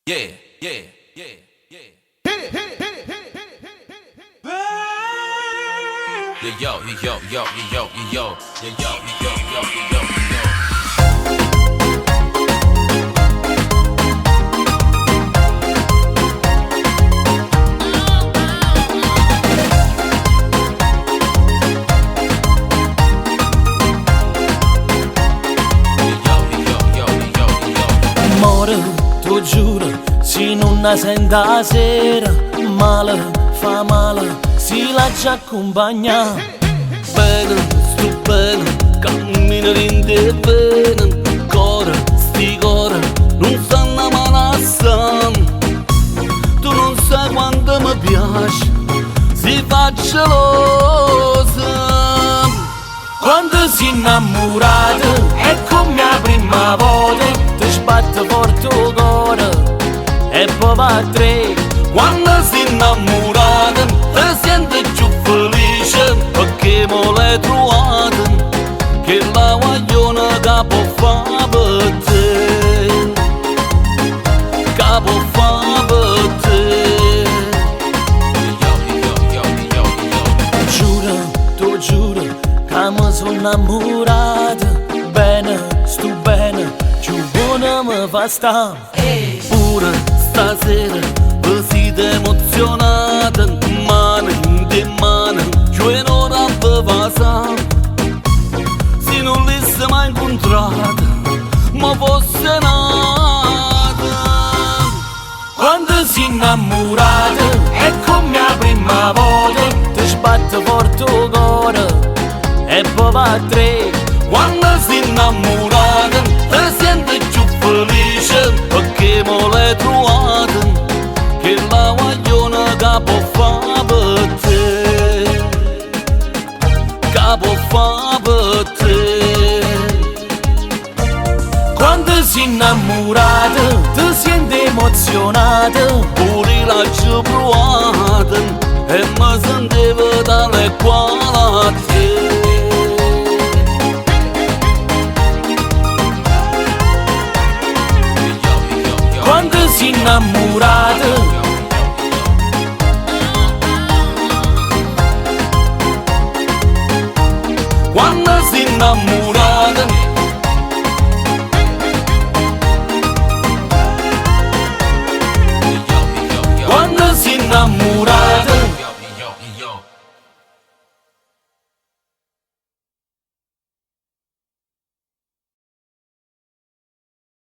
Yeah, yeah, yeah, yeah. Yo, yo, yo, yo, yo, yo, yo, yo, yo, yo, yo, yo, yo. Amore, tu giuro, se non la senta sera, male, fa male, si lascia accompagnare. Bene, sto bene, cammino in te bene, cuore, sti cuore, non stanno malassando. Tu non sai quanto mi piace, si fa gelosa. Quando si innamorata, è come la prima volta, ti sbatte forte il cuore e poi va a tre. Quando si innamorata, ti senti più felice perché me l'hai trovata, che la guagliona che può fare per te, che può fare per te. Giuro, tu giuro, che mi sono innamorata. Bene, sto bene, più buona mi fa sta. Pure stasera vi siete emozionata, mano in te mano, io in ora vi passa. Se non l'avessi mai incontrata, ma fosse nata. Quando si innamorata, è come la prima volta, ti sbatte forte il cuore e poi va a tre. Quando si innamorata, ti senti più felice perché me l'hai trovata, che la guagliona che può fare per te, che può fare per te. Quando si innamorata, ti senti emozionata, pure la ci provata e mi sentivo tale quale a te. Quando si innamorata, quando si innamorata.